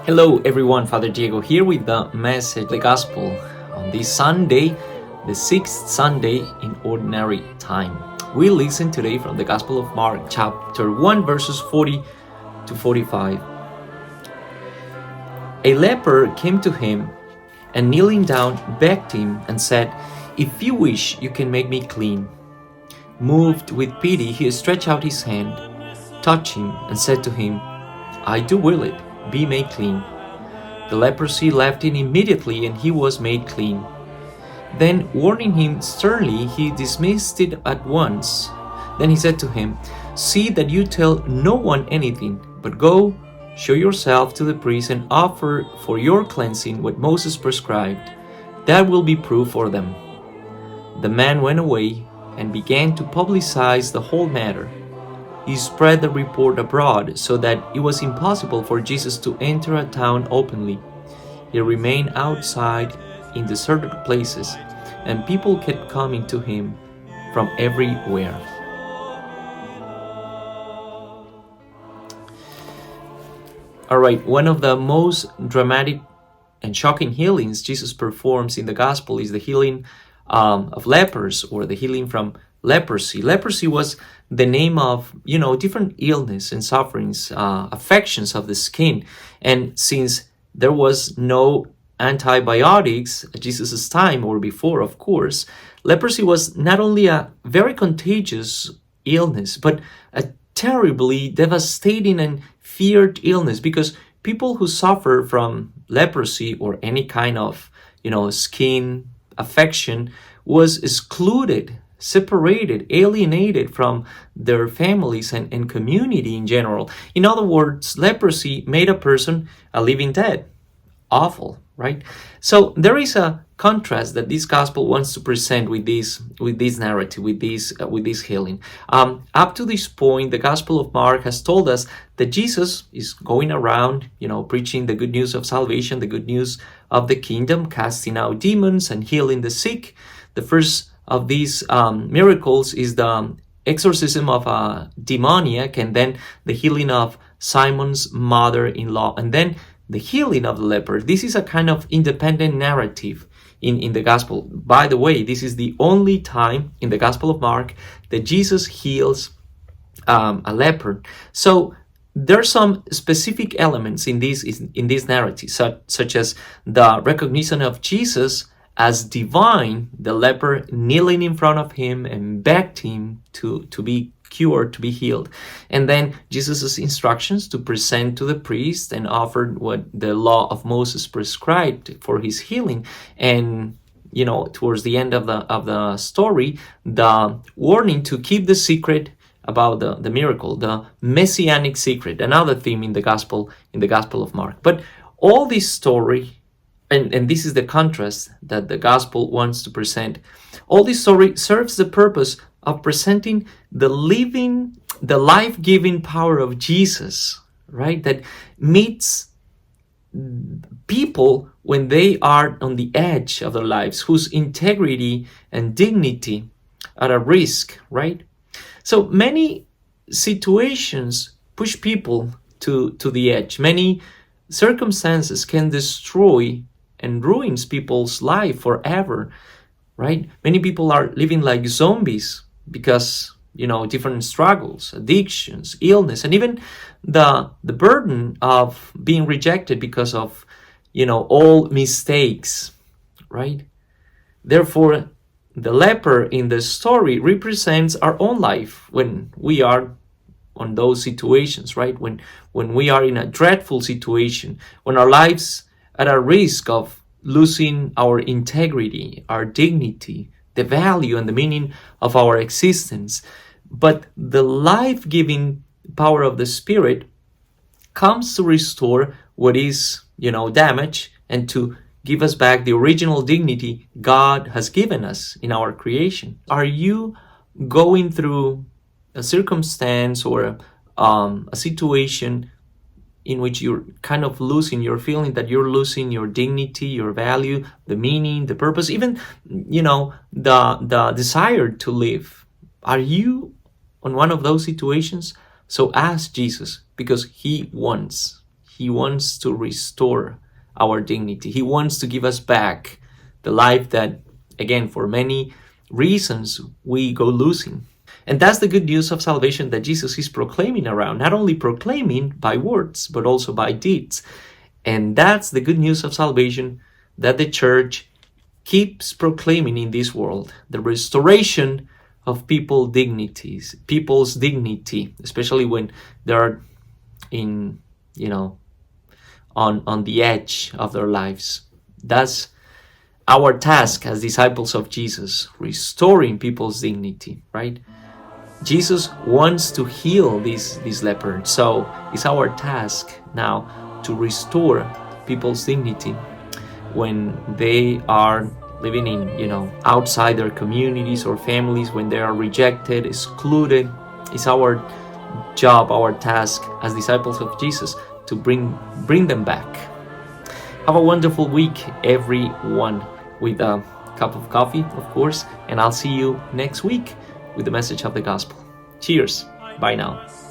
Hello everyone, Father Diego here with the message, the gospel on this Sunday, the sixth Sunday in Ordinary Time. We listen today from the Gospel of Mark, chapter 1, verses 40 to 45. A leper came to him and kneeling down begged him and said, "If you wish, you can make me clean." Moved with pity, he stretched out his hand, touched him, and said to him, "I do will it. Be made clean." The leprosy left him immediately and he was made clean. Then, warning him sternly, he dismissed it at once. Then he said to him, "See that you tell no one anything, but go, show yourself to the priest and offer for your cleansing what Moses prescribed. That will be proof for them." The man went away and began to publicize the whole matter. He spread the report abroad so that it was impossible for Jesus to enter a town openly. He remained outside in deserted places, and people kept coming to him from everywhere. All right, one of the most dramatic and shocking healings Jesus performs in the gospel is the healing of lepers, or the healing from leprosy. Leprosy was the name of, different illness and sufferings, affections of the skin. And since there was no antibiotics at Jesus' time or before, of course, leprosy was not only a very contagious illness, but a terribly devastating and feared illness, because people who suffer from leprosy or any kind of, skin affection was excluded, separated, alienated from their families and community in general. In other words, leprosy made a person a living dead. Awful, right? So there is a contrast that this gospel wants to present with this narrative, with this healing. Up to this point, the Gospel of Mark has told us that Jesus is going around, preaching the good news of salvation, the good news of the kingdom, casting out demons and healing the sick. The first of these miracles is the exorcism of a demoniac, and then the healing of Simon's mother-in-law, and then the healing of the leper. This is a kind of independent narrative in the gospel. By the way, this is the only time in the Gospel of Mark that Jesus heals a leper. So there are some specific elements in this narrative, such as the recognition of Jesus as divine, the leper kneeling in front of him and begged him to be cured, to be healed. And then Jesus' instructions to present to the priest and offer what the law of Moses prescribed for his healing. And, towards the end of the story, the warning to keep the secret about the miracle, the messianic secret, another theme in the gospel of Mark. But all this story, and this is the contrast that the gospel wants to present, all this story serves the purpose of presenting the life-giving power of Jesus, right? That meets people when they are on the edge of their lives, whose integrity and dignity are at risk, right? So many situations push people to the edge. Many circumstances can destroy and ruins people's life forever, right? Many people are living like zombies because, different struggles, addictions, illness, and even the burden of being rejected because of, all mistakes, right? Therefore, the leper in the story represents our own life when we are on those situations, right? When we are in a dreadful situation, when our lives at a risk of losing our integrity, our dignity, the value and the meaning of our existence. But the life-giving power of the Spirit comes to restore what is, damaged, and to give us back the original dignity God has given us in our creation. Are you going through a circumstance or a situation in which you're kind of you're feeling that you're losing your dignity, your value, the meaning, the purpose, even, the desire to live? Are you on one of those situations? So ask Jesus, because he wants He wants to restore our dignity. He wants to give us back the life that, again, for many reasons, we go losing. And that's the good news of salvation that Jesus is proclaiming around, not only proclaiming by words, but also by deeds. And that's the good news of salvation that the church keeps proclaiming in this world, the restoration of people's dignity, especially when they're in, on the edge of their lives. That's our task as disciples of Jesus, restoring people's dignity, right? Jesus wants to heal these lepers, so it's our task now to restore people's dignity when they are living in, outside their communities or families, when they are rejected, excluded. It's our job, our task as disciples of Jesus to bring them back. Have a wonderful week, everyone, with a cup of coffee, of course, and I'll see you next week with the message of the gospel. Cheers. Bye now.